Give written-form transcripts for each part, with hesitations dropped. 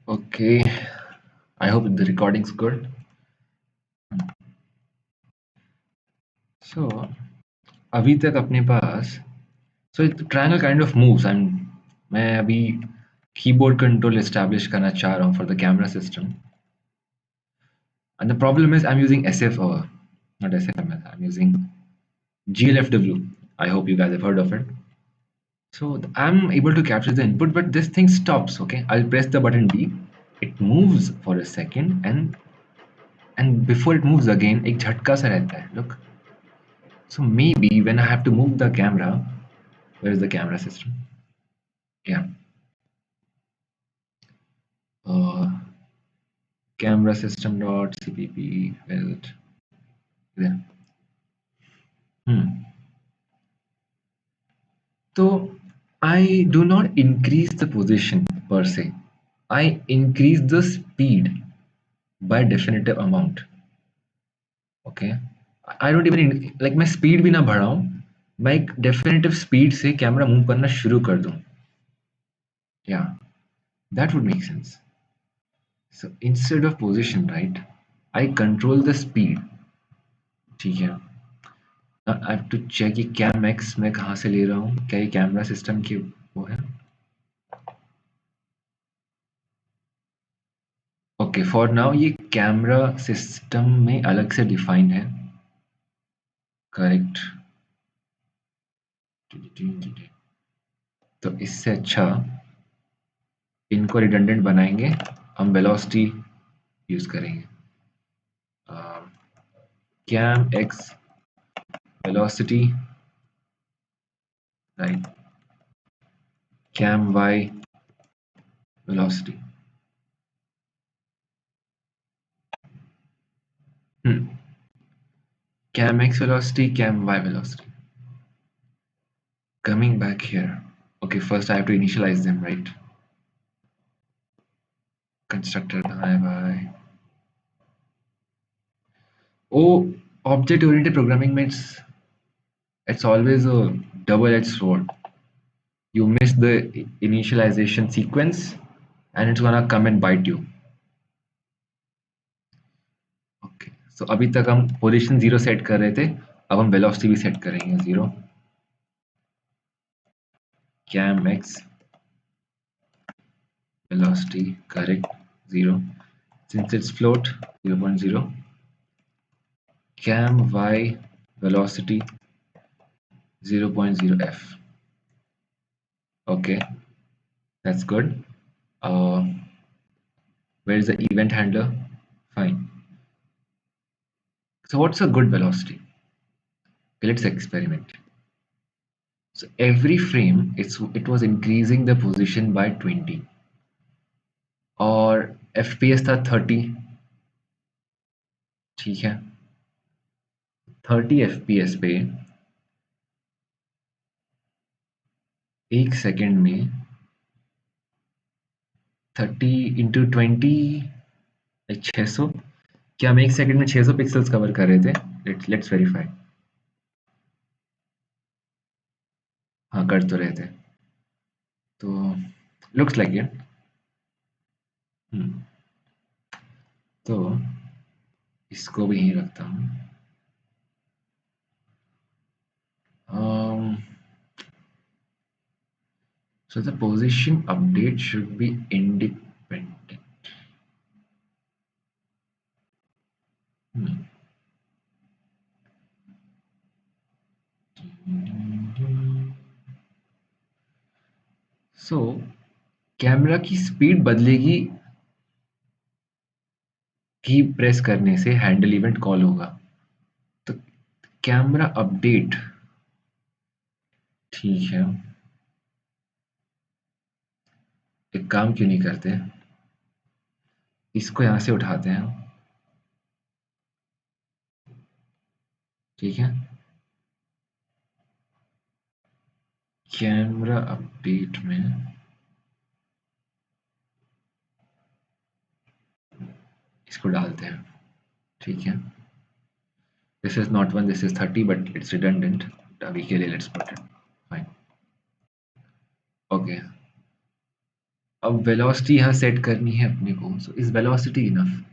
Okay, I hope the recording's good. So, अभी तक अपने पास so the triangle kind of moves. मैं अभी keyboard control establish करना चाह रहा हूँ for the camera system. And the problem is I'm using not SFMS. I'm using GLFW. I hope you guys have heard of it. So I'm able to capture the input, but this thing stops. Okay, I'll press the button D. It moves for a second, and before it moves again, एक झटका सा रहता है. Look. So maybe when I have to move the camera, where is the camera system? Yeah. Uh, Camera system dot cpp. Where is it? There. So I do not increase the position per se. I increase the speed by definitive amount. Okay. I don't even like मैं speed भी ना बढ़ाऊं, मैं एक definitive speed से camera move करना शुरू कर दूं. Yeah, that would make sense. So instead of position, right, I control the speed. ठीक है. I have to check कि कैम एक्स मैं कहाँ से ले रहा हूँ, क्या ये कैमरा सिस्टम की वो है. ओके, फॉर नाउ ये कैमरा सिस्टम में अलग से डिफाइंड है. करेक्ट. तो इससे अच्छा इनको रिडंडेंट बनाएंगे, हम वेलोसिटी यूज करेंगे. Cam X velocity, right, cam Y velocity. Cam x velocity, cam y velocity. Coming back here. Okay, first I have to initialize them, right? Constructor कहाँ है भाई? Oh, object-oriented programming means it's always a double-edged sword. You miss the initialization sequence, and it's gonna come and bite you. Okay, so अभी तक हम position 0 set कर रहे थे, अब हम velocity भी सेट करेंगे 0. Cam x velocity correct 0. Since it's float 0.0. Cam y velocity 0.0 f. Okay, that's good. Where is the event handler? Fine. So what's a good velocity? Okay, let's experiment. So every frame it was increasing the position by 20, और FPS था 30. ठीक है, 30 FPS पे एक second में 30 into 20 600. क्या हम एक सेकेंड में 600 पिक्सल्स कवर कर रहे थे? Let's verify. हाँ, कर तो रहे थे. तो लुक्स लाइक इट. तो इसको भी यहीं रखता हूँ. So the position update should be independent. So camera की स्पीड बदलेगी की प्रेस करने से हैंडल इवेंट कॉल होगा. तो कैमरा अपडेट, ठीक है, एक काम क्यों नहीं करते, इसको यहां से उठाते हैं. ठीक है, कैमरा अपडेट में इसको डालते हैं. ठीक है, this is not 1, this is 30, but it's redundant. अभी के लिए let's put it. Fine. Okay, अब वेलोसिटी यहाँ सेट करनी है अपने को, so is velocity enough?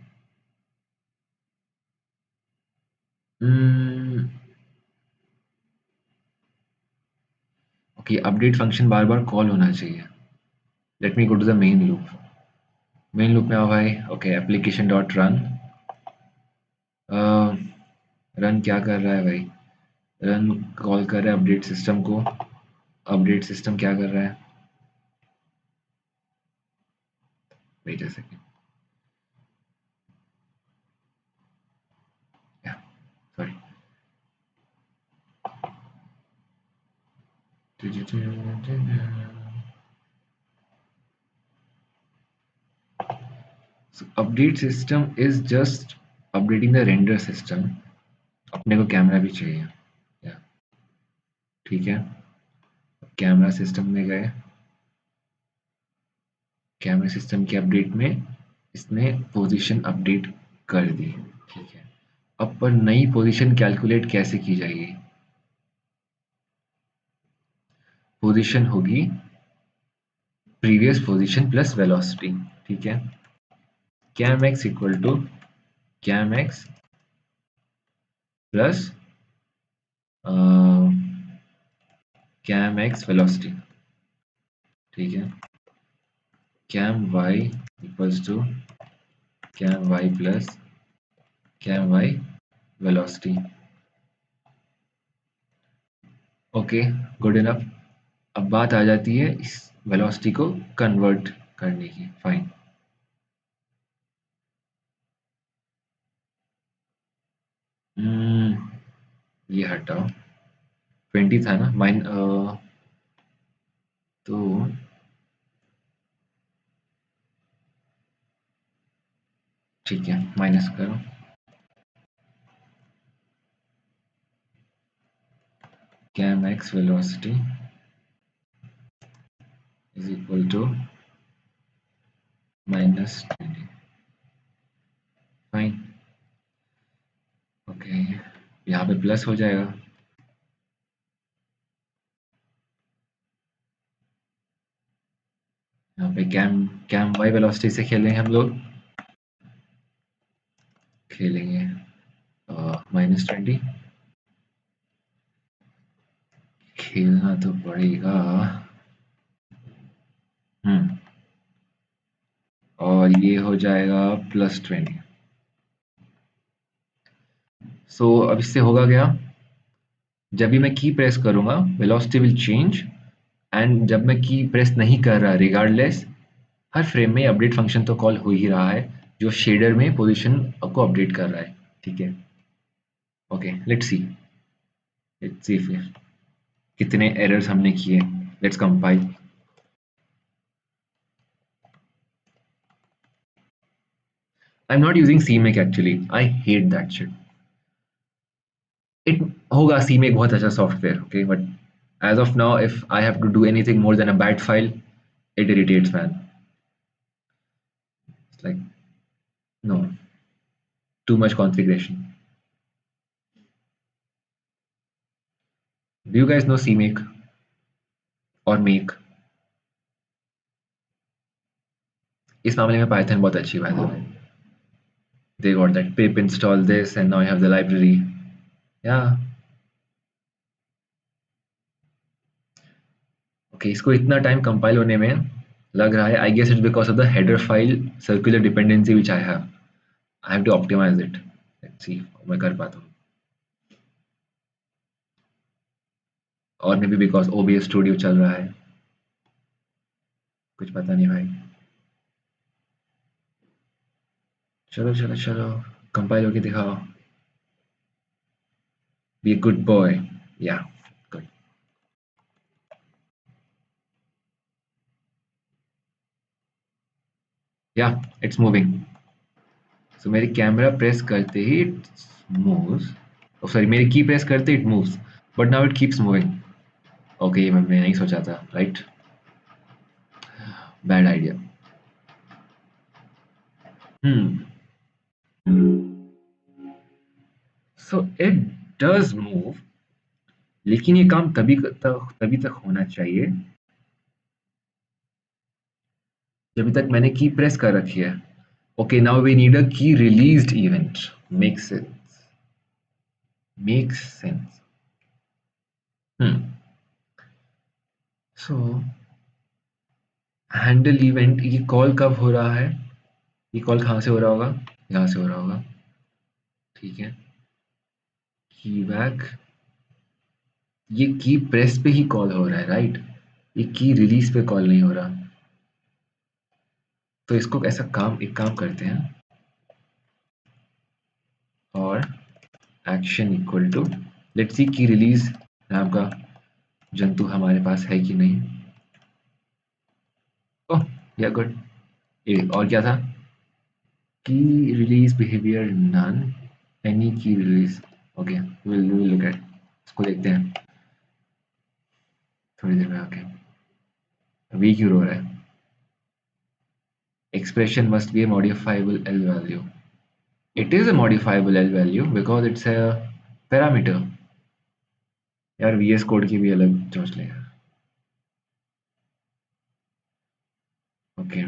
Okay, update function बार बार कॉल होना चाहिए। Let me go to the main loop. Main loop में आओ भाई। Okay, application dot run. Run क्या कर रहा है भाई? रन कॉल कर रहा है अपडेट सिस्टम को। अपडेट सिस्टम क्या कर रहा है? Wait a second, sorry. So update system is just updating the render system. अपने को कैमरा भी चाहिए। या ठीक है, कैमरा सिस्टम में गए। कैमरा सिस्टम के अपडेट में इसने पोजीशन अपडेट कर दी। ठीक है, अब पर नई पोजीशन कैलकुलेट कैसे की जाएगी? पोजीशन होगी प्रीवियस पोजीशन प्लस वेलोसिटी। ठीक है, cam X equal to cam X plus cam X velocity. ठीक है, cam Y equals to cam Y plus cam Y velocity. Okay, good enough. अब बात आ जाती है इस वेलोसिटी को कन्वर्ट करने की। फाइन, ये हटाओ। 20 था ना माइन, तो ठीक है, माइनस करो। Cam X velocity is equal to -20। Fine, okay, यहाँ पे प्लस हो जाएगा। यहाँ पे कैम कैम वाई वेलोसिटी से खेलेंगे हम लोग। खेलेंगे -20। खेलना तो पड़ेगा। हम्म, और ये हो जाएगा +20। सो अब इससे होगा क्या? जब भी मैं की प्रेस करूंगा वेलोसिटी विल चेंज, एंड जब मैं की प्रेस नहीं कर रहा रिगार्डलेस, हर फ्रेम में अपडेट फंक्शन तो कॉल हो ही रहा है जो शेडर में पोजीशन को अपडेट कर रहा है। ठीक है, ओके, लेट्स सी फिर कितने एरर्स हमने किए। Let's compile. I am not using CMake actually, I hate that shit. It होगा, CMake बहुत अच्छा software, okay, but as of now if I have to do anything more than a bat file, it irritates, man. It's like, no, too much configuration. Do you guys know CMake और Make? इस मामले में Python बहुत अच्छी बात है। They got that pip install this and now you have the library. Yeah. Okay, इसको इतना टाइम कंपाइल होने में लग रहा है। I guess it's because of the header file circular dependency which I have. I have to optimize it. Let's see मैं कर पाता हूँ। और may be because OBS studio चल रहा है, कुछ पता नहीं भाई। चलो चलो चलो, कंपाइल होके दिखाओ। Be a good boy. Yeah, good. Yeah, it's moving. So मेरी कैमरा प्रेस करते ही it moves. Oh sorry, मेरी की प्रेस करते it moves. But now it keeps moving. Okay, ये मैं नहीं सोचा था, right? Bad idea. Hmm. So it does move, लेकिन ये काम तभी तक होना चाहिए अभी तक मैंने की प्रेस कर रखी है. Okay, now we need a key released event. Makes sense. Makes sense. So handle event, ये कॉल कब हो रहा है? ये कॉल कहाँ से हो रहा होगा? यहाँ से हो रहा होगा. ठीक है. की बैक, ये की प्रेस पे ही कॉल हो रहा है, राइट? ये की रिलीज पे कॉल नहीं हो रहा. तो इसको ऐसा एक काम करते हैं, और action equal to, let's see key release नाम का जंतु हमारे पास है कि नहीं. ओह या गुड. ये और क्या था? की रिलीज बिहेवियर नन, एनी की release. Okay, will look at, इसको देखते हैं थोड़ी देर में आके. अभी क्यों रो रहा है? Expression must be a modifiable L value. It is a modifiable L value because it's a parameter. यार VS कोड की भी अलग सोच लेगा. ओके,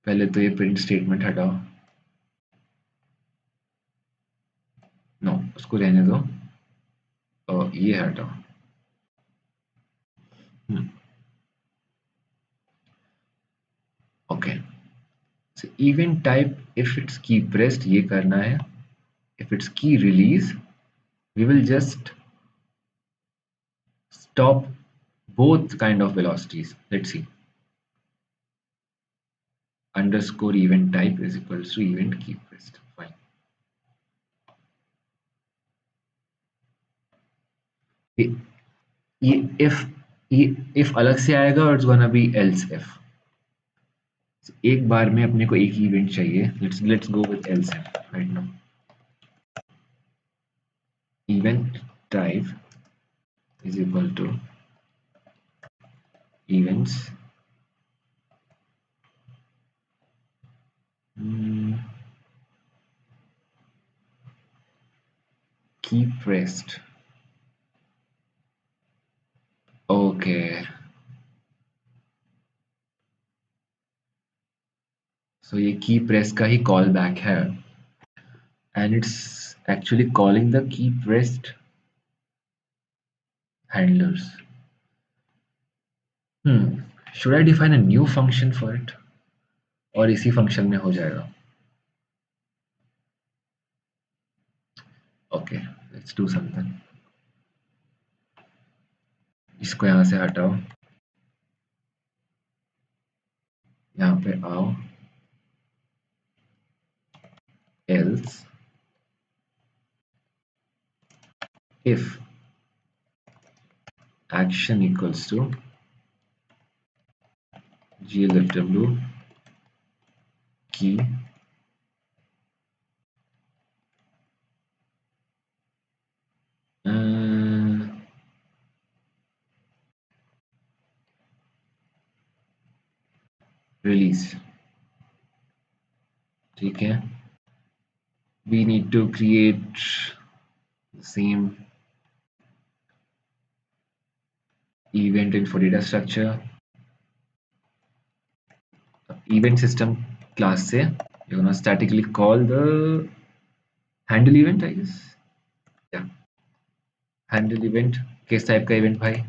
पहले तो ये प्रिंट स्टेटमेंट हटाओ. नो, उसको रहने दो, और ये हटाओ. Okay, so event type, if it's key pressed, ये करना है. If it's key release, we will just stop both kind of velocities. Let's see. Underscore event type is equals to event key pressed. Fine. ये if अलग से आएगा, और it's gonna be else if. So, एक बार में अपने को एक ही इवेंट चाहिए. Let's go with else if right now. Event type is equal to events key pressed. Okay. So ये key press का ही call back है, and it's actually calling the key pressed handlers. Should I define a new function for it? और इसी function में हो जाएगा. Okay, let's do something. इसको यहाँ से हटाओ, यहाँ पे आओ. Else if action equals to glfw key release. ठीक है. We need to create the same event info data structure. Event system class से you're gonna statically call the handle event, I guess. Yeah, handle event. किस type का event भाई?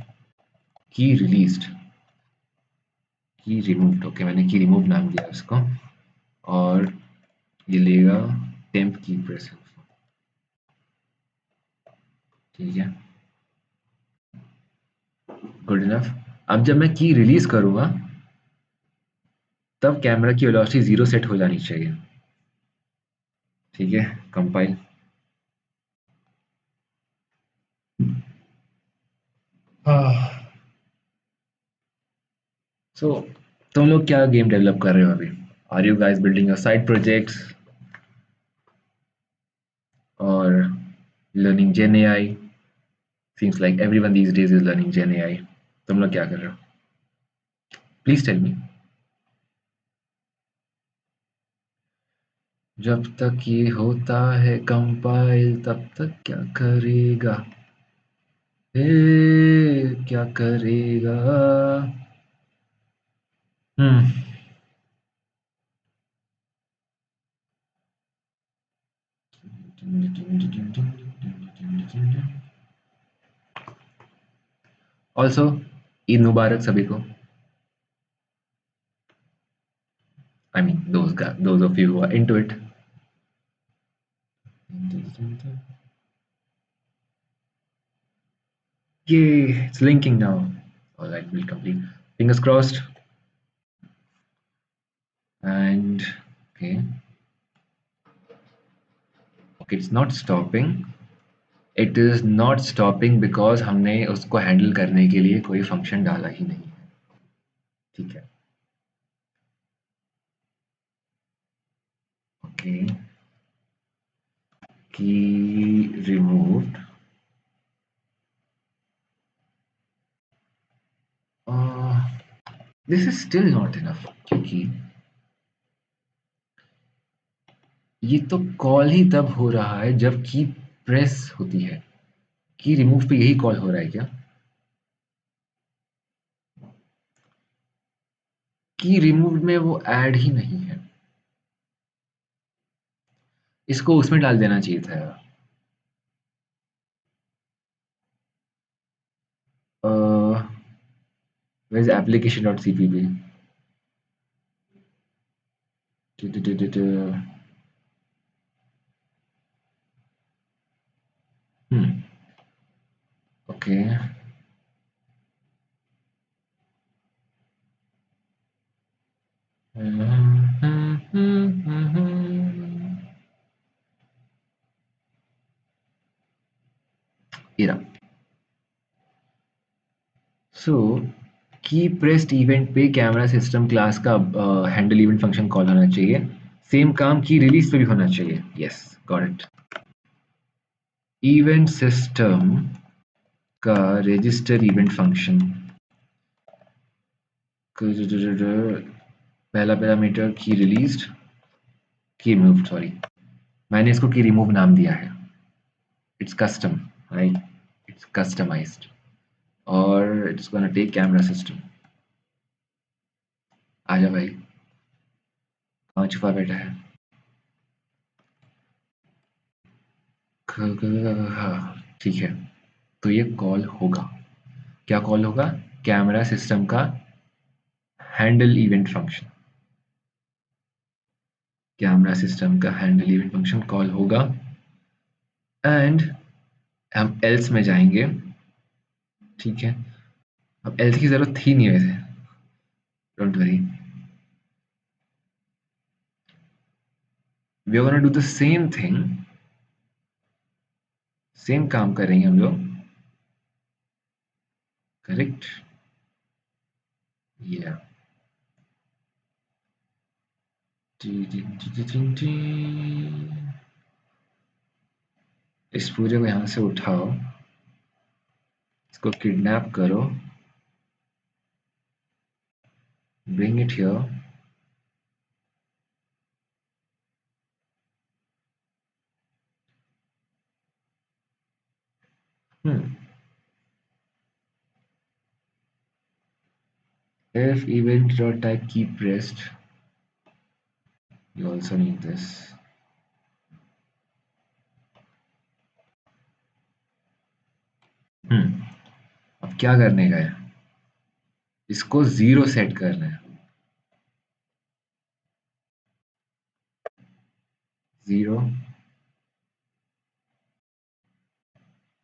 Key released, key removed. Okay, मैंने key remove नाम दिया उसको, और ये लेगा temp key press info. ठीक है, गुड इनफ. अब जब मैं की रिलीज करूंगा, तब कैमरा की वेलोसिटी 0 सेट हो जानी चाहिए. ठीक है, कंपाइल. सो तुम लोग क्या गेम डेवलप कर रहे हो अभी? Are you guys building your side projects और learning gen AI? Seems like everyone these days is learning gen AI. तुम लोग क्या कर रहे हो? Please tell me. जब तक ये होता है कंपाइल, तब तक क्या करेगा? क्या करेगा? Hmm. ऑल्सो ईद मुबारक सभी को. I mean, those of you who are into it. Yay, it's linking now. All right, we'll complete. Fingers crossed. And okay, okay, it's not stopping. It is not stopping because हमने उसको handle करने के लिए कोई function डाला ही नहीं है. ठीक है. Okay. Key removed. This is still not enough क्योंकि ये तो कॉल ही तब हो रहा है जब की प्रेस होती है. की रिमूव पे यही कॉल हो रहा है क्या? की रिमूव में वो ऐड ही नहीं है. इसको उसमें डाल देना चाहिए था. where is application.cpp? Hmm. Okay. Era. So की प्रेस्ड इवेंट पे कैमरा सिस्टम क्लास का हैंडल इवेंट फंक्शन कॉल होना चाहिए. सेम काम की रिलीज पे भी होना चाहिए. Yes, got it. Event system का रजिस्टर इवेंट फंक्शन पहला parameter key released, key removed. Sorry, मैंने इसको की रिमूव नाम दिया है. It's custom, right? It's customized और it's gonna take camera system. आजा भाई, कहाँ छुपा बैठा है? हाँ, ठीक है. तो ये कॉल होगा. क्या कॉल होगा? कैमरा सिस्टम का handle event function. Camera system का हैंडल इवेंट फंक्शन कॉल होगा एंड हम एल्स में जाएंगे. ठीक है. अब एल्स की जरूरत थी नहीं वैसे, don't worry. We are gonna do the same thing. Same काम करेंगे हम लोग. करेक्ट. या इस पूरे को यहां से उठाओ, इसको किडनैप करो, bring it here. If event.type key pressed, you also need this. अब क्या करने का है? इसको 0 सेट करना है. 0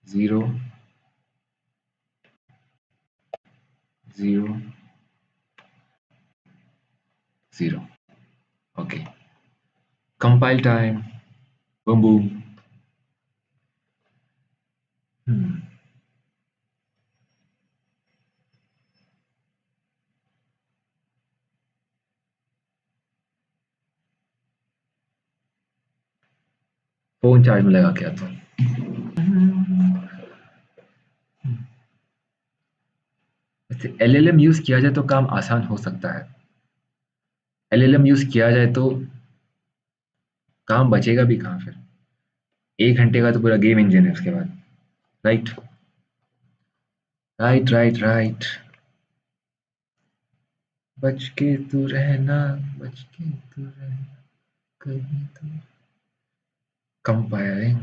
0 0 0. Okay. Compile time. Boom boom. Phone charge में लगा के आता हूँ. वैसे LLM यूज किया जाए तो काम आसान हो सकता है. LLM यूज किया जाए तो काम बचेगा भी कहाँ फिर? 1 घंटे का तो पूरा गेम इंजन है उसके बाद. Right right right right. बच के तू रहना, बच के तू रहना, कहीं तो compiling.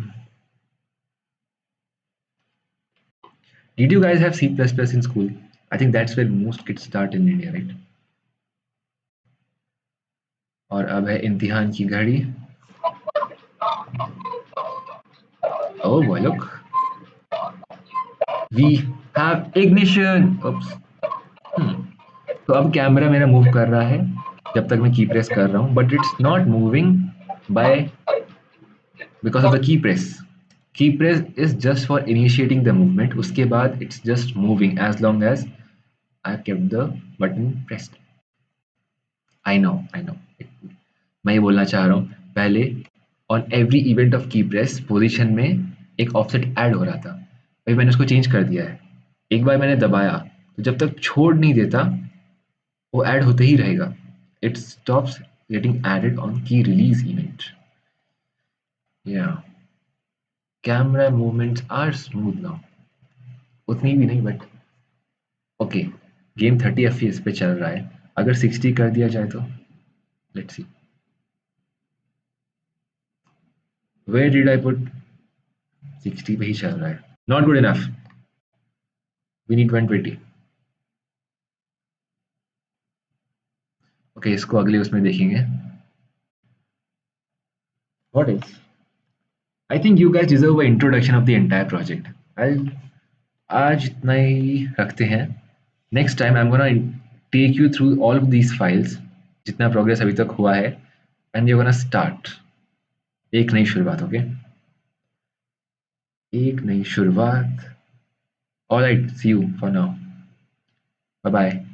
Did you guys have C++ in school? I think that's where most kids start in India, right? और अब है इम्तिहान की घड़ी. Oh boy, look. We have ignition. Oops. Hmm. तो अब कैमरा मेरा मूव कर रहा है जब तक मैं की प्रेस कर रहा हूँ, but it's not moving by because of the key press is just for initiating the movement. उसके बाद it's just moving as long as I kept the button pressed. I know. मैं ये बोलना चाह रहा हूँ, पहले on every event of key press position में एक ऑफसेट ऐड हो रहा था. अभी मैंने उसको चेंज कर दिया है. एक बार मैंने दबाया तो जब तक छोड़ नहीं देता वो ऐड होते ही रहेगा. It stops getting added on key release event. या camera movements are smooth now. उतनी भी नहीं बट ओके. गेम 30 एफपीएस पे चल रहा है. अगर 60 कर दिया जाए तो let's see. Where did I put 60 पे ही चल रहा है. Not good enough. We need 120. Okay, इसको अगले उसमें देखेंगे. What is I think you guys deserve a introduction of the entire project. I आज इतना ही रखते हैं. Next time I am gonna take you through all of these files, जितना प्रोग्रेस अभी तक हुआ है, एंड यू गोना स्टार्ट एक नई शुरुआत. ओके, एक नई शुरुआत. Alright, see you for now. Bye bye.